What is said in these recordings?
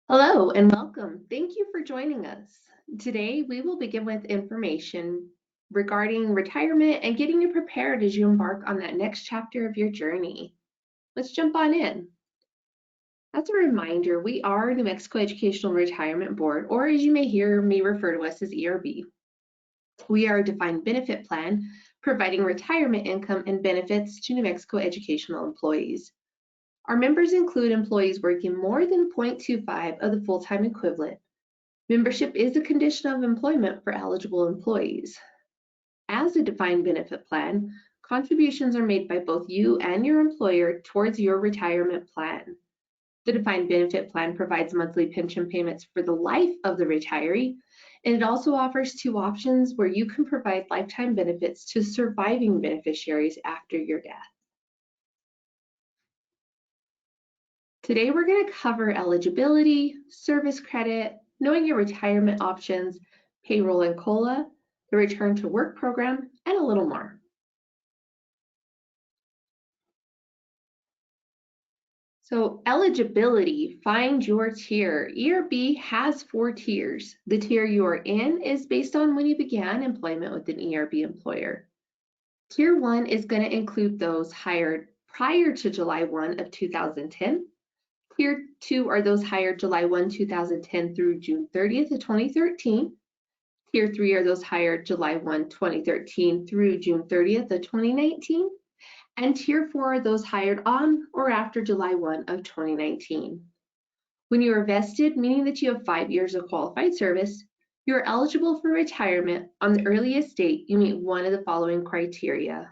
Hello and welcome. Thank you for joining us. Today, we will begin with information regarding retirement and getting you prepared as you embark on that next chapter of your journey. Let's jump on in. As a reminder, we are New Mexico Educational Retirement Board, or as you may hear me refer to us as ERB. We are a defined benefit plan providing retirement income and benefits to New Mexico educational employees. Our members include employees working more than 0.25 of the full-time equivalent. Membership is a condition of employment for eligible employees. As a defined benefit plan, contributions are made by both you and your employer towards your retirement plan. The defined benefit plan provides monthly pension payments for the life of the retiree, and it also offers two options where you can provide lifetime benefits to surviving beneficiaries after your death. Today, we're going to cover eligibility, service credit, knowing your retirement options, payroll and COLA, the return to work program, and a little more. So eligibility, find your tier. ERB has 4 tiers. The tier you are in is based on when you began employment with an ERB employer. Tier 1 is going to include those hired prior to July 1 of 2010. Tier 2 are those hired July 1, 2010 through June 30th of 2013. Tier 3 are those hired July 1, 2013 through June 30th of 2019. And Tier 4 are those hired on or after July 1 of 2019. When you are vested, meaning that you have 5 years of qualified service, you are eligible for retirement on the earliest date you meet one of the following criteria.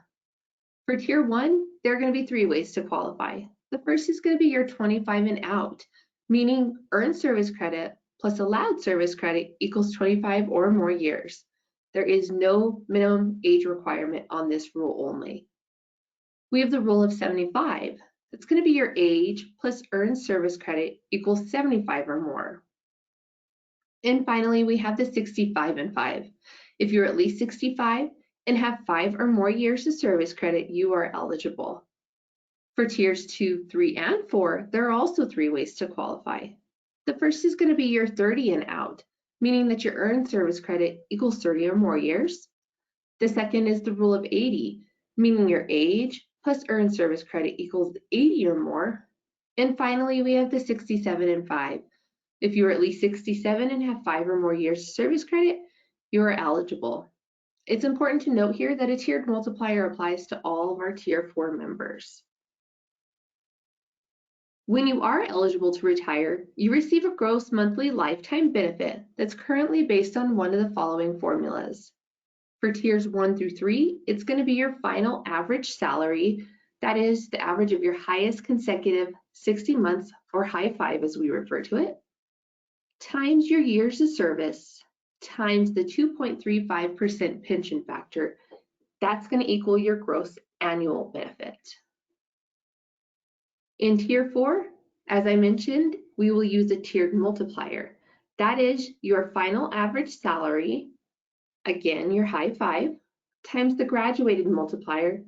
For Tier 1, there are going to be 3 ways to qualify. The first is going to be your 25 and out, meaning earned service credit plus allowed service credit equals 25 or more years. There is no minimum age requirement on this rule only. We have the rule of 75. That's going to be your age plus earned service credit equals 75 or more. And finally, we have the 65 and 5. If you're at least 65 and have 5 or more years of service credit, you are eligible. For tiers 2, 3, and 4, there are also 3 ways to qualify. The first is going to be your 30 and out, meaning that your earned service credit equals 30 or more years. The second is the rule of 80, meaning your age plus earned service credit equals 80 or more. And finally, we have the 67 and 5. If you are at least 67 and have 5 or more years of service credit, you are eligible. It's important to note here that a tiered multiplier applies to all of our Tier 4 members. When you are eligible to retire, you receive a gross monthly lifetime benefit that's currently based on one of the following formulas. For tiers 1 through 3, it's going to be your final average salary, that is the average of your highest consecutive 60 months, or high 5 as we refer to it, times your years of service, times the 2.35% pension factor. That's going to equal your gross annual benefit. In Tier 4, as I mentioned, we will use a tiered multiplier. That is your final average salary, again, your high 5, times the graduated multiplier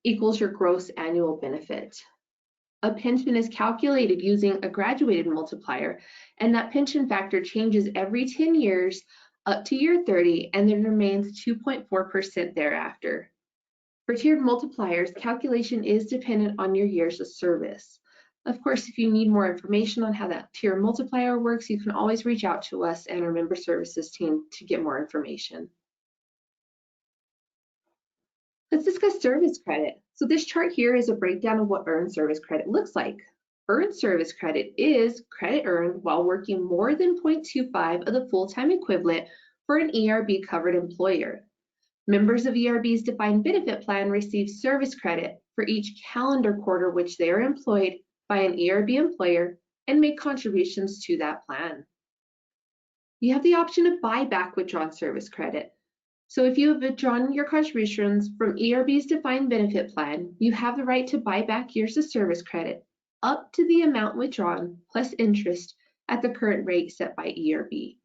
equals your gross annual benefit. A pension is calculated using a graduated multiplier, and that pension factor changes every 10 years up to year 30 and then remains 2.4% thereafter. For tiered multipliers, calculation is dependent on your years of service. Of course, if you need more information on how that tier multiplier works, you can always reach out to us and our member services team to get more information. Let's discuss service credit. So this chart here is a breakdown of what earned service credit looks like. Earned service credit is credit earned while working more than 0.25 of the full-time equivalent for an ERB covered employer. Members of ERB's defined benefit plan receive service credit for each calendar quarter which they are employed by an ERB employer and make contributions to that plan. You have the option of buyback withdrawn service credit. So if you have withdrawn your contributions from ERB's defined benefit plan, you have the right to buy back years of service credit up to the amount withdrawn plus interest at the current rate set by ERB.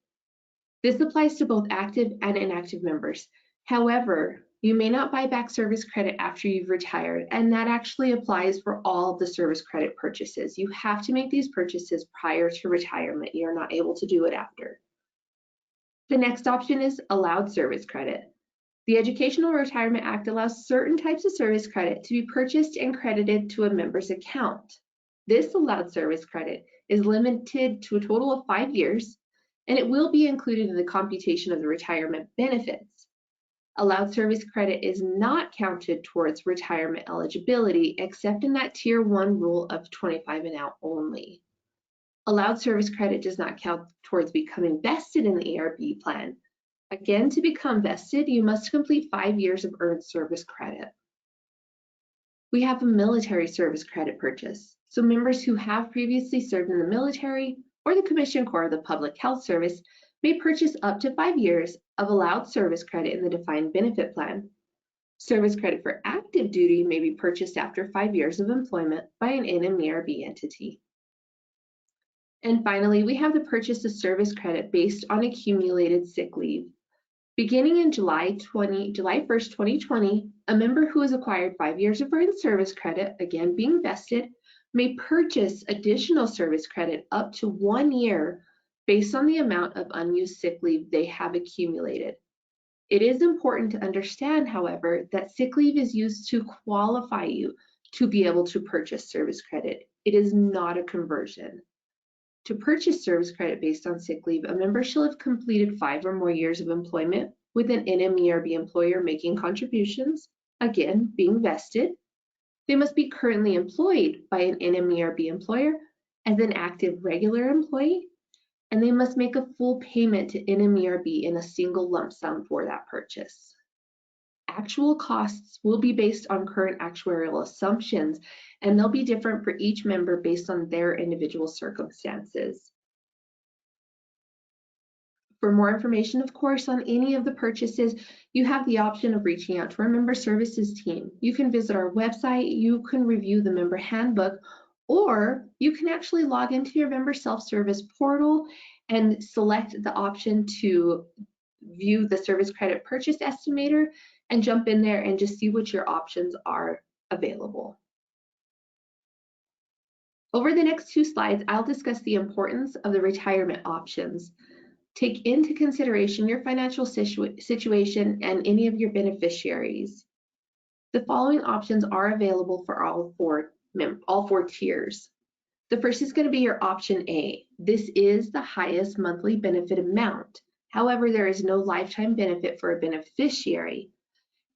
This applies to both active and inactive members. However, You may not buy back service credit after you've retired, and that actually applies for all of the service credit purchases. You have to make these purchases prior to retirement. You're not able to do it after. The next option is allowed service credit. The Educational Retirement Act allows certain types of service credit to be purchased and credited to a member's account. This allowed service credit is limited to a total of 5 years, and it will be included in the computation of the retirement benefits. Allowed service credit is not counted towards retirement eligibility, except in that Tier 1 rule of 25 and out only. Allowed service credit does not count towards becoming vested in the ERB plan. Again, to become vested, you must complete 5 years of earned service credit. We have a military service credit purchase. So members who have previously served in the military or the Commissioned Corps of the Public Health Service may purchase up to 5 years of allowed service credit in the defined benefit plan. Service credit for active duty may be purchased after 5 years of employment by an NMERB entity. And finally, we have the purchase of service credit based on accumulated sick leave. Beginning in July 1st, 2020, a member who has acquired 5 years of earned service credit, again being vested, may purchase additional service credit up to 1 year based on the amount of unused sick leave they have accumulated. It is important to understand, however, that sick leave is used to qualify you to be able to purchase service credit. It is not a conversion. To purchase service credit based on sick leave, a member shall have completed 5 or more years of employment with an NMERB employer making contributions, again, being vested. They must be currently employed by an NMERB employer as an active regular employee, and they must make a full payment to NMERB in a single lump sum for that purchase. Actual costs will be based on current actuarial assumptions, and they'll be different for each member based on their individual circumstances. For more information, of course, on any of the purchases, you have the option of reaching out to our member services team. You can visit our website, you can review the member handbook, or you can actually log into your member self-service portal and select the option to view the service credit purchase estimator and jump in there and just see what your options are available. Over the next 2 slides, I'll discuss the importance of the retirement options. Take into consideration your financial situation and any of your beneficiaries. The following options are available for all four tiers. The first is going to be your option A. This is the highest monthly benefit amount. However, there is no lifetime benefit for a beneficiary.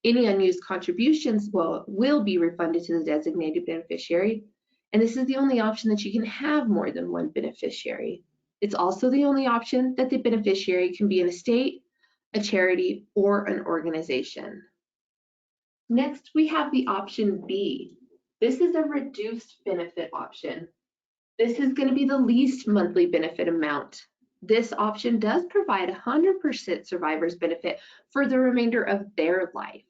Any unused contributions will be refunded to the designated beneficiary, and this is the only option that you can have more than one beneficiary. It's also the only option that the beneficiary can be an estate, a charity, or an organization. Next, we have the option B. This is a reduced benefit option. This is going to be the least monthly benefit amount. This option does provide 100% survivor's benefit for the remainder of their life.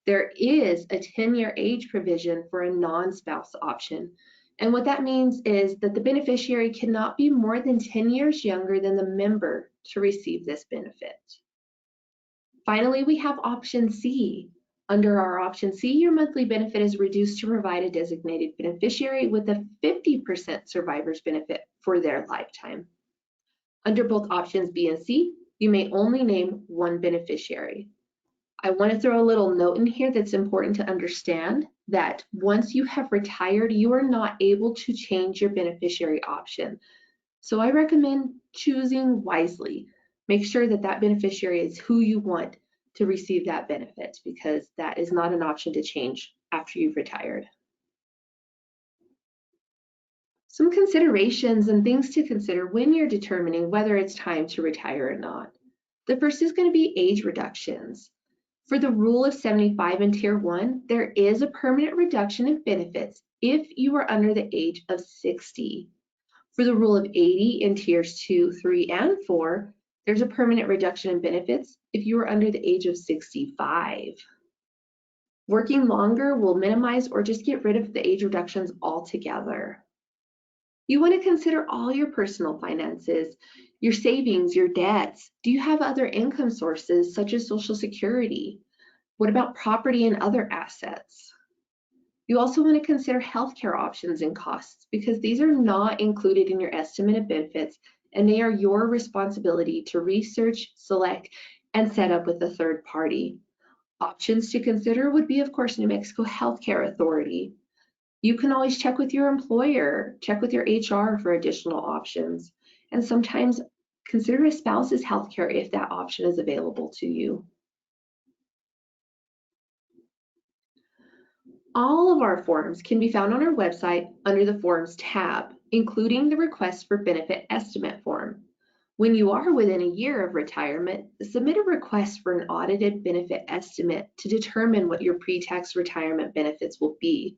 There is a 10-year age provision for a non-spouse option. And what that means is that the beneficiary cannot be more than 10 years younger than the member to receive this benefit. Finally, we have option C. Under our option C, your monthly benefit is reduced to provide a designated beneficiary with a 50% survivor's benefit for their lifetime. Under both options B and C, you may only name one beneficiary. I want to throw a little note in here that's important to understand that once you have retired, you are not able to change your beneficiary option. So I recommend choosing wisely. Make sure that that beneficiary is who you want to receive that benefit, because that is not an option to change after you've retired. Some considerations and things to consider when you're determining whether it's time to retire or not. The first is going to be age reductions. For the rule of 75 in Tier 1, there is a permanent reduction in benefits if you are under the age of 60. For the rule of 80 in Tiers 2, 3, and 4, there's a permanent reduction in benefits if you are under the age of 65. Working longer will minimize or just get rid of the age reductions altogether. You want to consider all your personal finances, your savings, your debts. Do you have other income sources such as Social Security? What about property and other assets? You also want to consider healthcare options and costs because these are not included in your estimate of benefits, and they are your responsibility to research, select, and set up with a third party. Options to consider would be, of course, New Mexico Healthcare Authority. You can always check with your employer, check with your HR for additional options, and sometimes consider a spouse's healthcare if that option is available to you. All of our forms can be found on our website under the Forms tab, including the Request for Benefit Estimate form. When you are within a year of retirement, submit a request for an audited benefit estimate to determine what your pre-tax retirement benefits will be.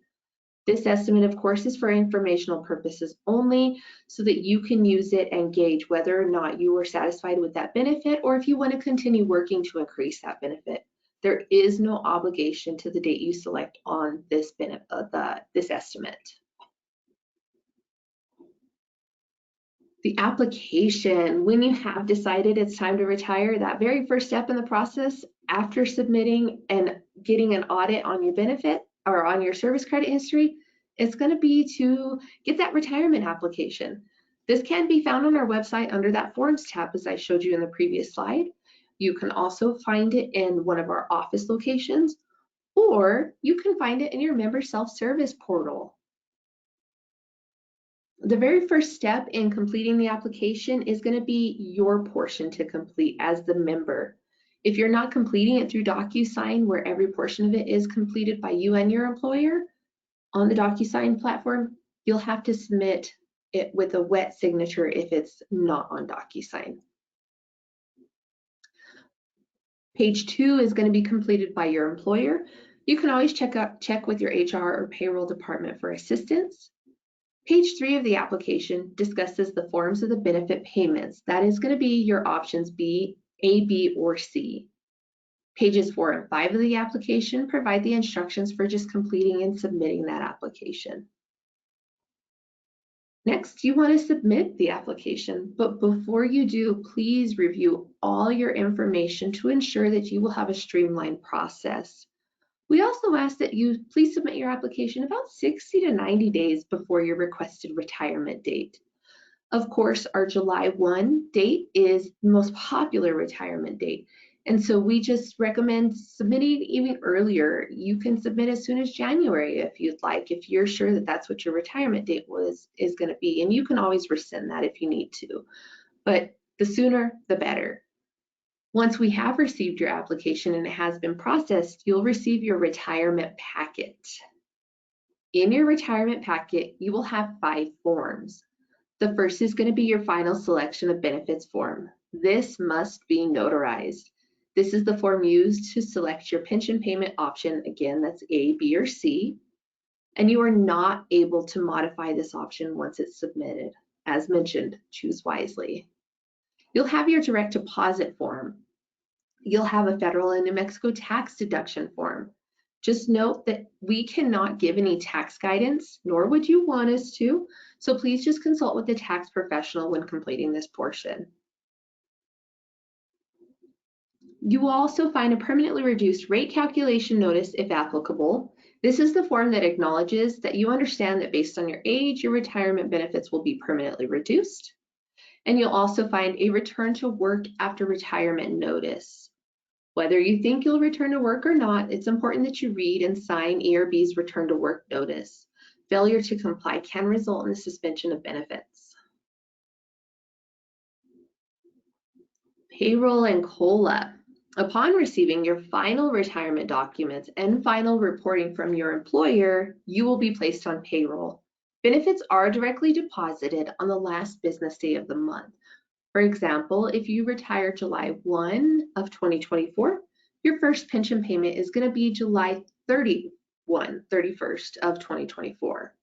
This estimate, of course, is for informational purposes only so that you can use it and gauge whether or not you are satisfied with that benefit or if you want to continue working to increase that benefit. There is no obligation to the date you select on this estimate. The application, when you have decided it's time to retire, that very first step in the process after submitting and getting an audit on your benefit or on your service credit history, it's going to be to get that retirement application. This can be found on our website under that Forms tab, as I showed you in the previous slide. You can also find it in one of our office locations, or you can find it in your member self-service portal. The very first step in completing the application is going to be your portion to complete as the member. If you're not completing it through DocuSign, where every portion of it is completed by you and your employer, on the DocuSign platform, you'll have to submit it with a wet signature if it's not on DocuSign. Page 2 is going to be completed by your employer. You can always check with your HR or payroll department for assistance. Page 3 of the application discusses the forms of the benefit payments. That is going to be your options B, A, B, or C. Pages 4 and 5 of the application provide the instructions for just completing and submitting that application. Next, you want to submit the application, but before you do, please review all your information to ensure that you will have a streamlined process. We also ask that you please submit your application about 60 to 90 days before your requested retirement date. Of course, our July 1 date is the most popular retirement date, and so we just recommend submitting even earlier. You can submit as soon as January if you'd like, if you're sure that that's what your retirement date is going to be, and you can always rescind that if you need to, but the sooner the better. Once we have received your application and it has been processed, you'll receive your retirement packet. In your retirement packet, you will have 5 forms. The first is going to be your final selection of benefits form. This must be notarized. This is the form used to select your pension payment option. Again, that's A, B, or C. And you are not able to modify this option once it's submitted. As mentioned, choose wisely. You'll have your direct deposit form. You'll have a federal and New Mexico tax deduction form. Just note that we cannot give any tax guidance, nor would you want us to, so please just consult with the tax professional when completing this portion. You will also find a permanently reduced rate calculation notice if applicable. This is the form that acknowledges that you understand that based on your age, your retirement benefits will be permanently reduced. And you'll also find a return to work after retirement notice. Whether you think you'll return to work or not, it's important that you read and sign NMERB's return to work notice. Failure to comply can result in the suspension of benefits. Payroll and COLA. Upon receiving your final retirement documents and final reporting from your employer, you will be placed on payroll. Benefits are directly deposited on the last business day of the month. For example, if you retire July 1 of 2024, your first pension payment is going to be July 31st of 2024.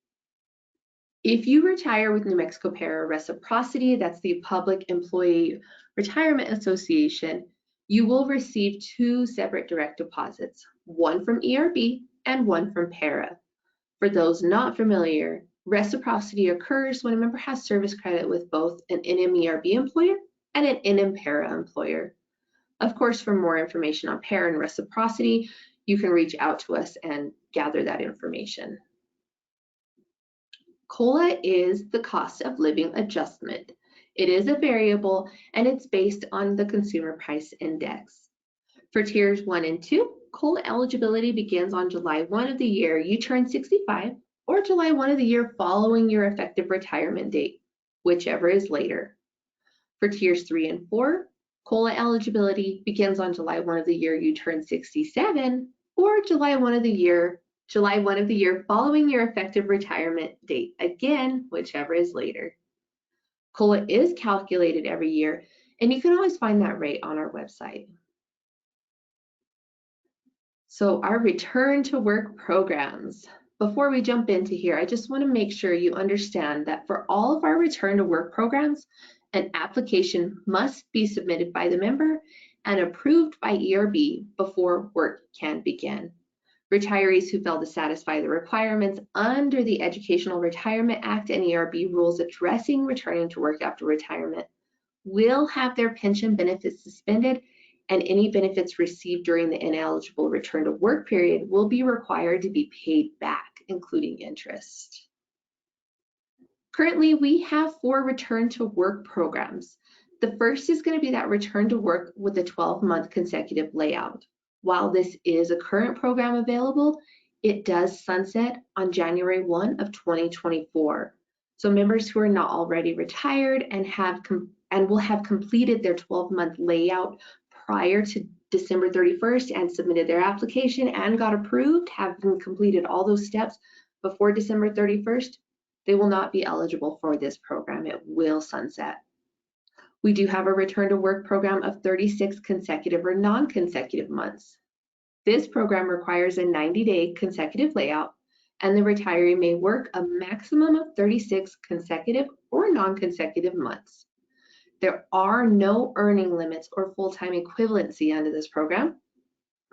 If you retire with New Mexico Para Reciprocity, that's the Public Employee Retirement Association, you will receive 2 separate direct deposits, one from NMERB and one from Para. For those not familiar, reciprocity occurs when a member has service credit with both an NMERB employer and an NM Para employer. Of course, for more information on pair and reciprocity, you can reach out to us and gather that information. COLA is the cost of living adjustment. It is a variable and it's based on the Consumer Price Index. For tiers 1 and 2, COLA eligibility begins on July 1 of the year you turn 65 or July 1 of the year following your effective retirement date, whichever is later. For tiers 3 and 4, COLA eligibility begins on July 1 of the year you turn 67 or July 1 of the year following your effective retirement date, again, whichever is later. COLA is calculated every year, and you can always find that rate on our website. So our return to work programs. Before we jump into here, I just want to make sure you understand that for all of our return to work programs, an application must be submitted by the member and approved by ERB before work can begin. Retirees who fail to satisfy the requirements under the Educational Retirement Act and ERB rules addressing returning to work after retirement will have their pension benefits suspended, and any benefits received during the ineligible return to work period will be required to be paid back, including interest. Currently, we have 4 return to work programs. The first is going to be that return to work with a 12-month consecutive layout. While this is a current program available, it does sunset on January 1 of 2024. So members who are not already retired and will have completed their 12-month layout prior to December 31st and submitted their application and got approved, having completed all those steps before December 31st, they will not be eligible for this program. It will sunset. We do have a return to work program of 36 consecutive or non-consecutive months. This program requires a 90-day consecutive layout, and the retiree may work a maximum of 36 consecutive or non-consecutive months. There are no earning limits or full-time equivalency under this program.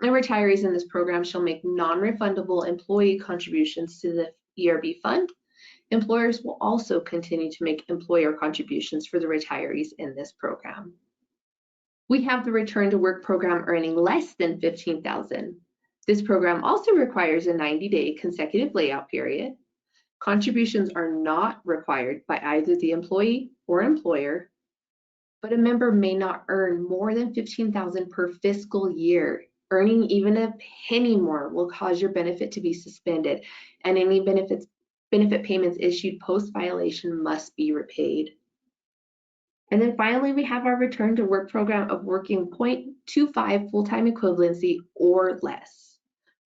And retirees in this program shall make non-refundable employee contributions to the ERB fund. Employers will also continue to make employer contributions for the retirees in this program. We have the return to work program earning less than $15,000. This program also requires a 90-day consecutive layout period. Contributions are not required by either the employee or employer, but a member may not earn more than $15,000 per fiscal year. Earning even a penny more will cause your benefit to be suspended, and any benefit payments issued post-violation must be repaid. And then finally, we have our return to work program of working 0.25 full-time equivalency or less.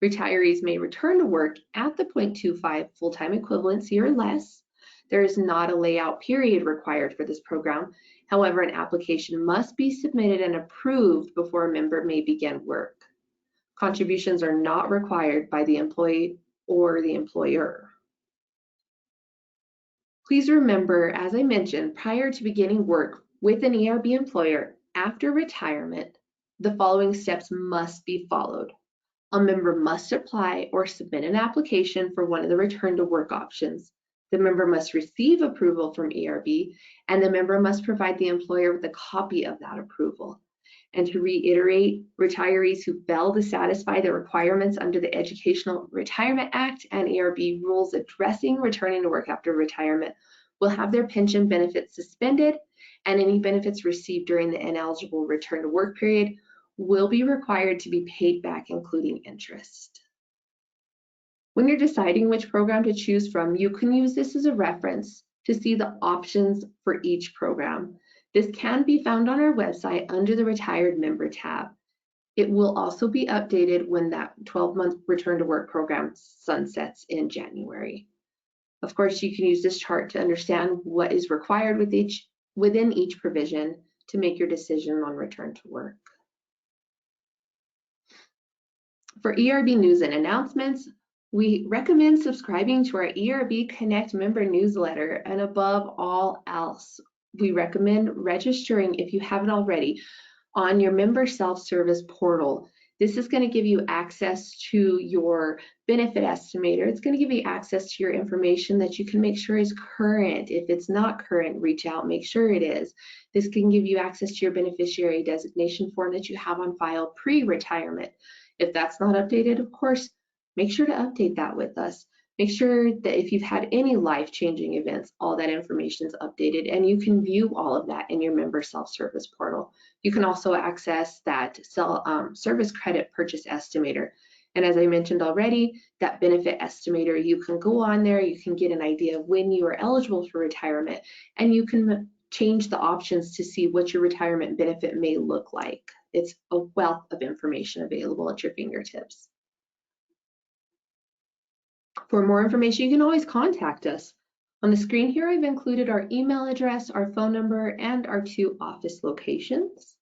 Retirees may return to work at the 0.25 full-time equivalency or less. There is not a layout period required for this program. However, an application must be submitted and approved before a member may begin work. Contributions are not required by the employee or the employer. Please remember, as I mentioned, prior to beginning work with an ERB employer after retirement, the following steps must be followed. A member must apply or submit an application for one of the return to work options. The member must receive approval from ERB, and the member must provide the employer with a copy of that approval. And to reiterate, retirees who fail to satisfy the requirements under the Educational Retirement Act and ERB rules addressing returning to work after retirement will have their pension benefits suspended, and any benefits received during the ineligible return to work period will be required to be paid back, including interest. When you're deciding which program to choose from, you can use this as a reference to see the options for each program. This can be found on our website under the Retired Member tab. It will also be updated when that 12-month return to work program sunsets in January. Of course, you can use this chart to understand what is required within each provision to make your decision on return to work. For ERB news and announcements, we recommend subscribing to our ERB Connect member newsletter, and above all else, we recommend registering, if you haven't already, on your member self-service portal. This is going to give you access to your benefit estimator. It's going to give you access to your information that you can make sure is current. If it's not current, reach out, make sure it is. This can give you access to your beneficiary designation form that you have on file pre-retirement. If that's not updated, of course, make sure to update that with us. Make sure that if you've had any life-changing events, all that information is updated, and you can view all of that in your member self-service portal. You can also access that service credit purchase estimator. And as I mentioned already, that benefit estimator, you can go on there, you can get an idea of when you are eligible for retirement, and you can change the options to see what your retirement benefit may look like. It's a wealth of information available at your fingertips. For more information, you can always contact us. On the screen here, I've included our email address, our phone number, and our 2 office locations.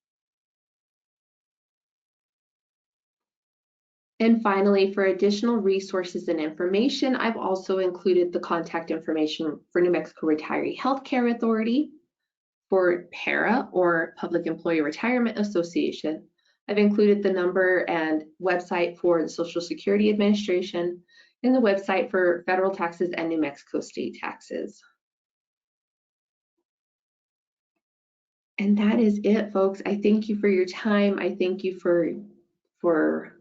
And finally, for additional resources and information, I've also included the contact information for New Mexico Retiree Healthcare Authority, for PARA, or Public Employee Retirement Association. I've included the number and website for the Social Security Administration, and the website for federal taxes and New Mexico state taxes. And that is it, folks. I thank you for your time. I thank you for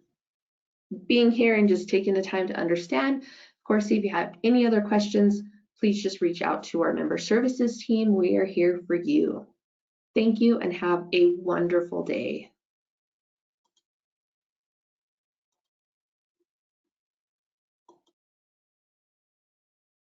being here and just taking the time to understand. Of course, if you have any other questions, please just reach out to our member services team. We are here for you. Thank you and have a wonderful day.